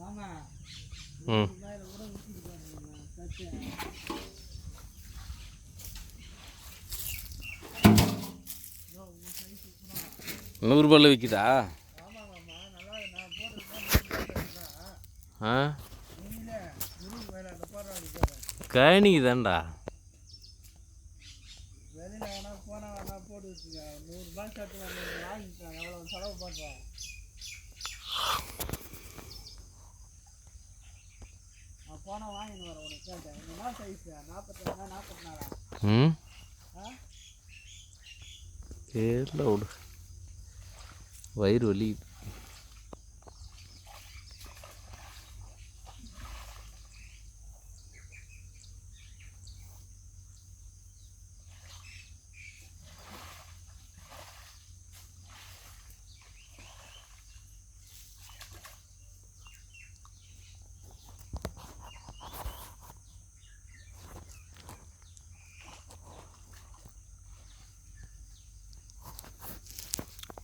ம் ₹100 விற்கிதா? ஆ கழனிக்கு தான்டா. ம் தெரியல விடு, வயிறு வலி.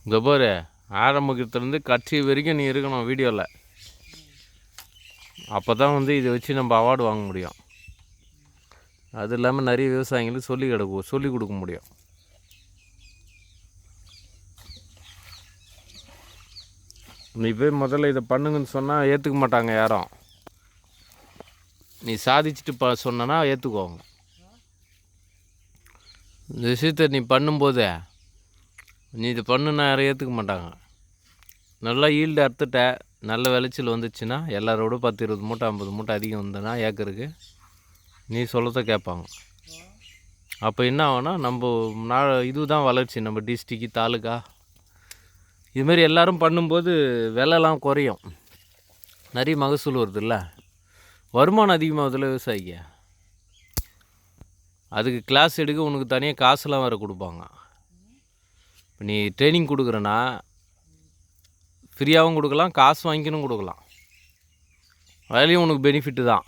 இந்த பாரு, ஆரம்பத்துலேருந்து கட்சி வரைக்கும் நீ இருக்கணும் வீடியோவில். அப்போ தான் வந்து இதை வச்சு நம்ம அவார்டு வாங்க முடியும். அது இல்லாமல் நிறைய விவசாயிகளுக்கு சொல்லி கொடுக்க முடியும். நீ போய் முதல்ல இதை பண்ணுங்கன்னு சொன்னால் ஏற்றுக்க மாட்டாங்க யாரும். நீ சாதிச்சுட்டு சொன்னா ஏற்றுக்குவாங்க. இந்த விஷயத்தை நீ பண்ணும்போதே நீ இது பண்ணுன்னா யாரும் ஏற்றுக்க மாட்டாங்க. நல்லா ஈல்டு அறுத்துட்ட, நல்ல விளைச்சல் வந்துச்சுன்னா எல்லாரோட 10-20 மூட்டை 50 மூட்டை அதிகம் வந்ததுன்னா ஏக்கருக்கு நீ சொல்லத்தை கேட்பாங்க. அப்போ என்ன ஆகும்னா நம்ம இதுதான் வளர்ச்சி. நம்ம டிஸ்ட்ரிக்கு, தாலுக்கா, இதுமாரி எல்லோரும் பண்ணும்போது விலைலாம் குறையும். நிறைய மகசூல் வருதுல்ல, வருமானம் அதிகமாகுதுல்ல விவசாயிக்கு. அதுக்கு கிளாஸ் எடுக்க உனக்கு தனியாக காசுலாம் வேறு கொடுப்பாங்க. இப்போ நீ ட்ரைனிங் கொடுக்குறேன்னா ஃப்ரீயாகவும் கொடுக்கலாம், காசு வாங்கிக்கணும் கொடுக்கலாம். அதுலேயும் உனக்கு பெனிஃபிட்டு தான்.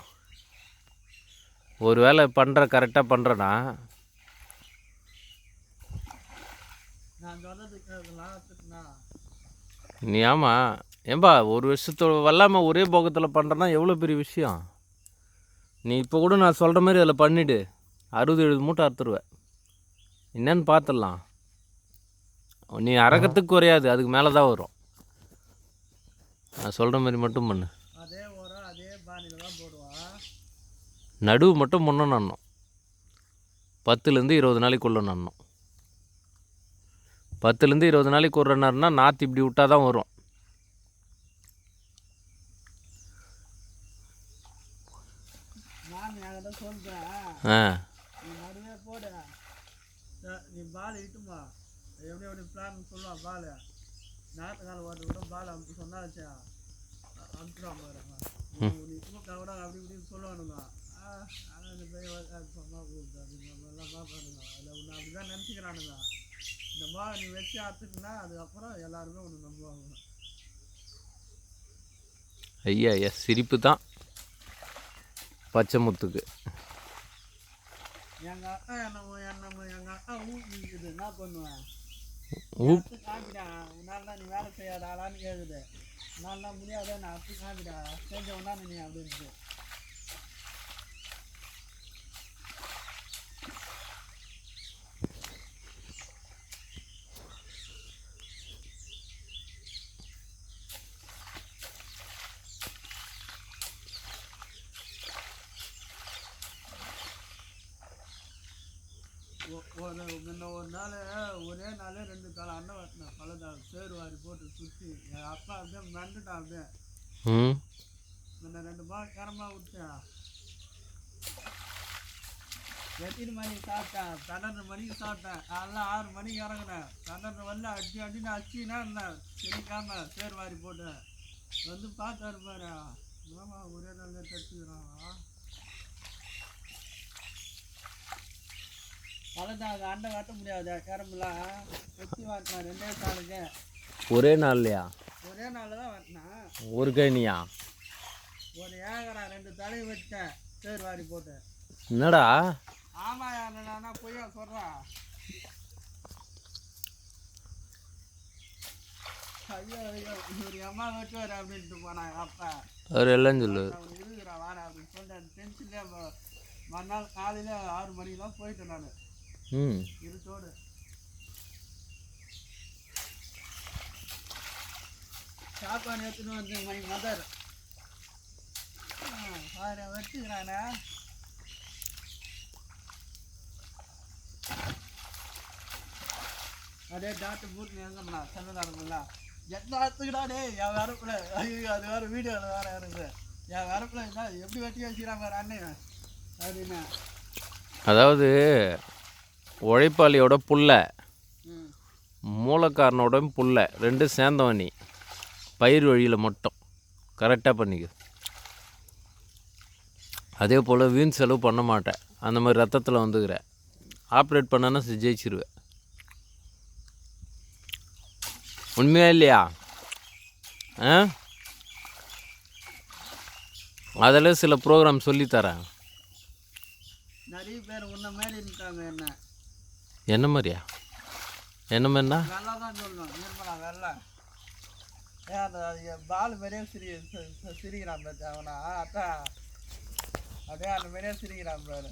ஒரு வேலை கரெக்டாக பண்ணுறேன்னா நீ ஆமாம் ஏன்பா ஒரு வருஷத்தோட வல்லாமல் ஒரே போகத்தில் பண்ணுறேன்னா எவ்வளோ பெரிய விஷயம். நீ இப்போ கூட நான் சொல்கிற மாதிரி அதில் பண்ணிவிடு, 60-70 மூட்டை அறுத்துருவேன். என்னன்னு பார்த்துடலாம். நீ அறக்கிறதுக்கு குறையாது, அதுக்கு மேலே தான் வரும். நான் சொல்கிற மாதிரி மட்டும் பண்ணு. நடுவு மட்டும் முன்ன நடணும். 10-20 நாளைக்குள்ளே நடணும். 10-20 நாளைக்கு ஒரு நேரம்னா நாற்று இப்படி விட்டால் தான் வரும். ஆ ஐயா சிரிப்பு தான் பச்சை முத்துக்கு. எங்கள் அக்கா எங்கள் அக்கா ஊக்குது என்ன பண்ணுவேன், காமிடா உன்னால நீ வேலை செய்யாத ஆளான்னு கேட்குது. உன்னால முடியாத நான் அப்படி காமிடா செஞ்சவனா நீ அப்படின்ட்டு. ஒரு நாள் ஒரே நாள் 2 கால் அண்ணன் வெட்டினேன். பழத்தான் சேரு வாரி போட்டு சுற்றி என் அப்பா அப்படியே மண்டுட்டான். அப்படியே முன்ன 2 பால் கரமாக விட்டேன். எத்தனை மணிக்கு சாப்பிட்டேன், 12 மணிக்கு சாப்பிட்டேன். அதெல்லாம் 6 மணிக்கு இறங்கினேன். 12 வரல அடின்னு அடிச்சுன்னா இருந்தேன். செடிக்காம சேரு வாரி போட்டேன். வந்து பார்த்தாரு பாரு, மாமா ஒரே நாள் தச்சுக்கிறான். பழத்தான் அண்டை வெட்ட முடியாது, கரம்பெல்லாம் வெட்டி வாட்டினேன் 2 நாளுக்கு. ஒரே நாள்லையா? ஒரே நாளில் தான் வெட்டினேன். ஒரு கைனியா? ஒரு ஏக்கரா 2 தலை வெட்டேன் சேரு வாரி போட்டு. என்னடா? ஆமாம், யாருன்னா பொய்யா சொல்கிறேன். ஐயோ ஐயோ இவர் அம்மா வெட்டுவார் அப்படின்ட்டு போனாங்க அப்பா. அவர் எல்லாம் சொல்லுவார். அவன் இருக்குறான் வாடா அப்படின்னு சொல்லிட்டு அந்த டென்ஷன்லேயே மறுநாள் காலையில் 6 மணிக்கெலாம் போயிட்டேன் நான். இருட்டோடு சாப்பாடு எடுத்துன்னு வந்து மை மதர் பாரு வெட்டுக்கிறானே. அதே டாக்டர் பூட்டில் இருந்தோம்னா செல்லதாருங்களா எத்தனை இடத்துக்குடா டே என் வரப்புல. ஐயோ அது வேறு வீடியோவில் வேறு இருக்குது என் வரப்புல என்ன எப்படி வெட்டி வச்சுக்கிறான் பாரு அண்ணன் அப்படின்னு. அதாவது உழைப்பாளியோட புள்ள மூலக்காரனோட புள்ள ரெண்டும் சேர்ந்தவன் நீ பயிர் வழியில் மட்டும் கரெக்டாக பண்ணிக்க. அதே போல் வீண் செலவு பண்ண மாட்டேன். அந்த மாதிரி ரத்தத்தில் வந்துக்கிற ஆப்ரேட் பண்ணனா ஜெயிச்சிருவேன். உண்மையா இல்லையா? அதில் சில ப்ரோக்ராம் சொல்லித்தரேன். நிறைய பேர் உன்ன மாதிரி இருக்காங்க. என்ன மாதிரியா? என்ன மாதிரினா நல்லா தான் சொல்லணும். நிர்மலா வெள்ளை அந்த பால் மாதிரியே சிரிக்கிறான் பாரு அவனா அதான் அப்படியே அந்த மாதிரியே சிரிக்கிறான் பாரு.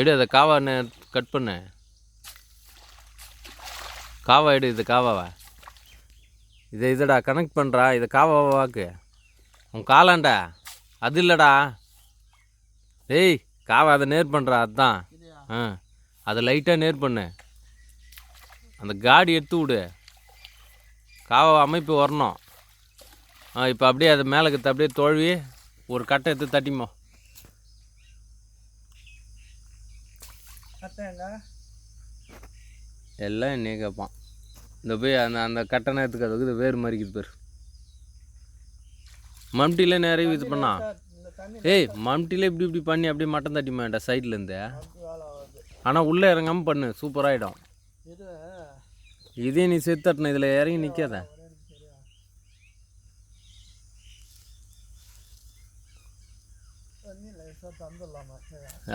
எடு அதை காவான்னு கட் பண்ணு. காவா எடு. இது காவாவா? இதடா கனெக்ட் பண்ணுறா. இதை காவாவா வாக்கு உன் காலாண்டா. அது இல்லைடா டேய் காவா. அதை நேர் பண்ணுறா. அதுதான் அதை லைட்டாக நேர் பண்ணு. அந்த காடி எடுத்து விடு. காவா அமைப்பு வரணும். இப்போ அப்படியே அதை மேலே அப்படியே தோல்வி ஒரு கட்டை எடுத்து தட்டிமோ. எல்லாம் என்னையே கேட்பான். இந்த போய் அந்த கட்டை நேரத்துக்கு அதுக்கு வேறு மாதிரிக்குது பேர். மம்டியில் நிறைய இது பண்ணா. ஏய் மம்டியில் இப்படி பண்ணி அப்படியே மட்டம் தட்டி வேண்டாம் சைட்லேருந்து. ஆனால் உள்ளே இறங்காமல் பண்ணு சூப்பராகிடும். இதே நீ செத்து தட்டின இதில் இறங்கி நிற்காத.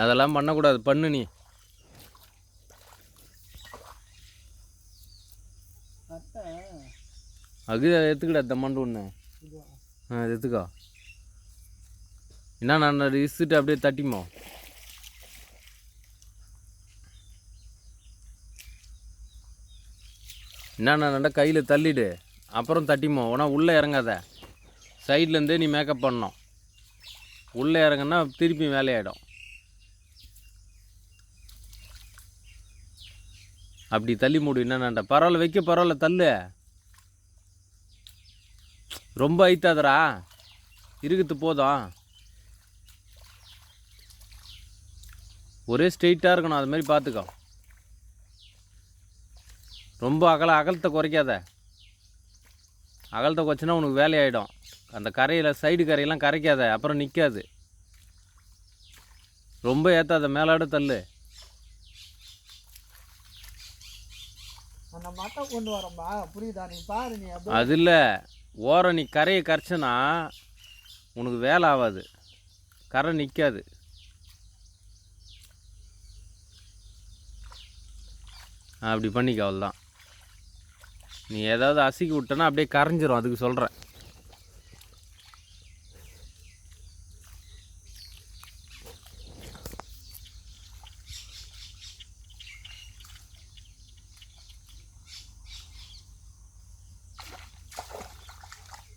அதெல்லாம் பண்ணக்கூடாது. பண்ணு நீ. அது எடுத்துக்கடா தம்மண்டு ஒன்று. அது எடுத்துக்கோ. என்ன நான் இசுட்டு அப்படியே தட்டிமோ. என்னென்ன கையில் தள்ளிடு அப்புறம் தட்டிமோ. ஆனால் உள்ளே இறங்காத. சைட்லேருந்தே நீ மேக்கப் பண்ணணும். உள்ளே இறங்குன்னா திருப்பி வேலையாயிடும். அப்படி தள்ளி மூடு. என்னென்னண்டா பரவாயில்ல வைக்க பரவாயில்ல தள்ளு. ரொம்ப ஐத்தாதரா இருக்குது போதும். ஒரே ஸ்ட்ரெயிட்டாக இருக்கணும். அது மாதிரி பார்த்துக்கோ. ரொம்ப அகலத்தை குறைக்காத. அகலத்தை குறைச்சின்னா உனக்கு வேலையாயிடும். அந்த கரையில் சைடு கரையெல்லாம் கரைக்காத அப்புறம் நிற்காது. ரொம்ப ஏற்றாத மேலாட தள்ளு. கொண்டு வரம்பா புரியுதா? நீ பாரு. நீ அது இல்லை ஓரம் நீ கரையை கரைச்சனா உனக்கு வேலை ஆகாது. கரை நிற்காது. அப்படி பண்ணிக்க. அவ்வளோதான். நீ ஏதாவது அசிக்கி விட்டனா அப்படியே கரைஞ்சிரும். அதுக்கு சொல்கிறேன்.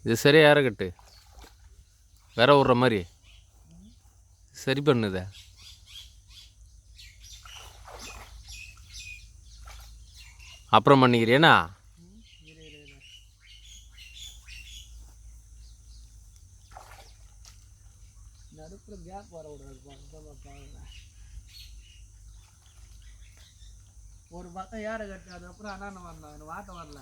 இது சரியாக இறக்கட்டு வேற விட்ற மாதிரி சரி பண்ணுத. அப்புறம் பண்ணிக்கிறியண்ணா. ஒரு பக்கம் ஏற கட்டு. அதுக்கப்புறம் அண்ணா வரலாம். எனக்கு வாட்ட வரல.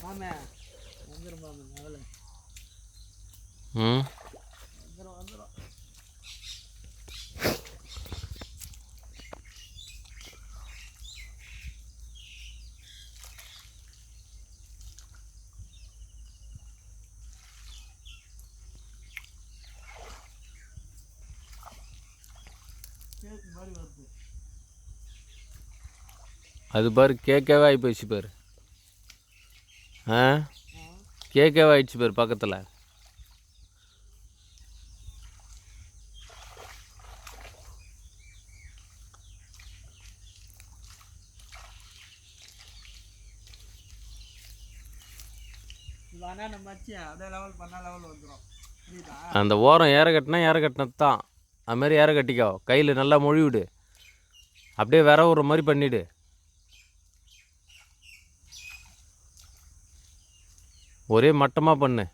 மாமே வந்துடும் மாமே. அவளை வந்துடும். கேக்கு மாதிரி வருது. அது பாரு கேக்கவே ஆகி போயிடுச்சு பாரு. ஆ கேக்கவே ஆயிடுச்சு பாரு பக்கத்தில். இது ஆனால் நம்ம வச்சு அப்படியே லெவல் பண்ணால் லெவல் வந்துடும். புரியுதா? அந்த ஓரம் ஏற கட்டினது தான். அதுமாரி ஏற கட்டிக்கோ. கையில் நல்லா மொழிவிடு. அப்படியே விர விட்ற மாதிரி பண்ணிவிடு. ஒரே மட்டமாக பண்ணு.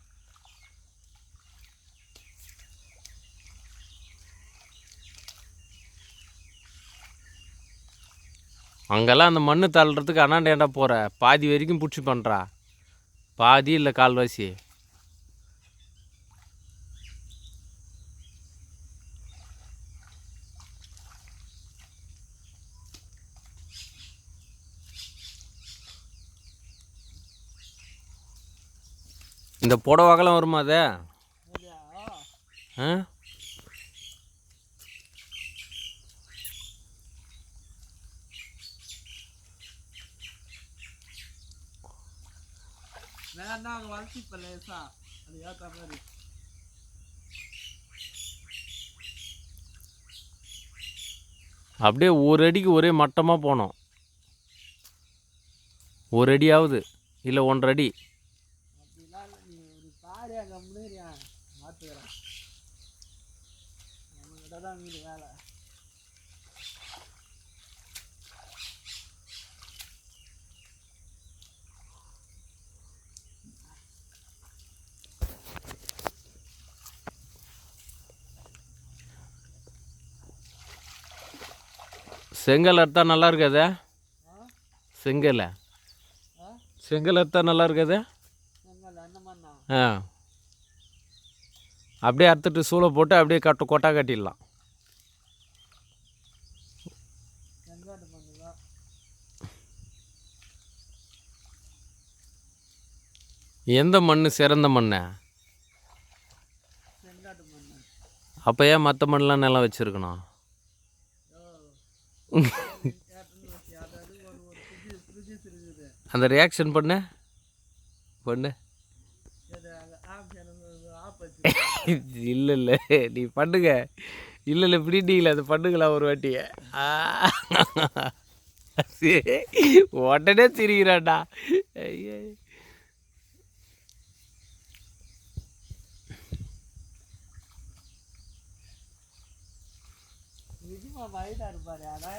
அங்கெல்லாம் அந்த மண் தள்ளுறதுக்கு அண்ணாண்டேண்டா போகிற. பாதி வரைக்கும் பிடிச்சி பண்ணுறா. பாதி இல்லை கால்வாசி. இந்த புடவாக்கெல்லாம் வருமா அது? ஆ வேணா அங்கே வளர்த்தி இப்போ லேசா அது ஏற்ற மாதிரி. அப்படியே ஒரு அடிக்கு ஒரே மட்டமாக போனோம். ஒரு அடியாவது இல்லை 1.5 அடி. அப்படிலாம் இல்லை. நீ ஒரு பாரியா கம்முனியா மாற்றுக்கிறேன். நம்மகிட்ட தான் வீடு வேலை. செங்கல் அறுத்தா நல்லா இருக்காது. செங்கல் செங்கல் அறுத்தா நல்லா இருக்காது. செங்கல் என்ன பண்ணா? ஆ அப்படியே அறுத்துட்டு சூளை போட்டு அப்படியே கொட்டா கட்டிடலாம். செங்காட்டு மண்ணு தான். எந்த மண் சிறந்த மண்? செங்காட்டு மண்ணு. அப்போ ஏன் மற்ற மண்ணெலாம் நிலம் வச்சுருக்கணும்? அதாவது ஒரு ப்ரொடியூஸ் இருக்குது. அந்த ரியாக்ஷன் பண்ணு. அது ஆப்ஷன் ஆப் வச்சு இல்லை நீ பண்ணுங்க. இல்லை பிடிட்டீங்களா அது பண்ணுங்களா ஒரு வாட்டி. உடனே சிரிக்கிறான்டா. ஐயா விஜிமா மைடா இருப்பாரு. அதான்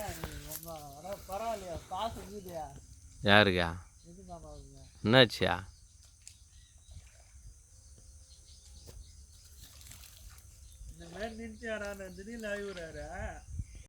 ரொம்ப பரவாயில்லையா பாசம் இருக்குதுயா. யாருக்கா? விஜிமாமாவுங்க என்னாச்சியா? இந்த மாதிரி நின்றுச்சாடான்னு திடீர்னு அழுகுறாரு.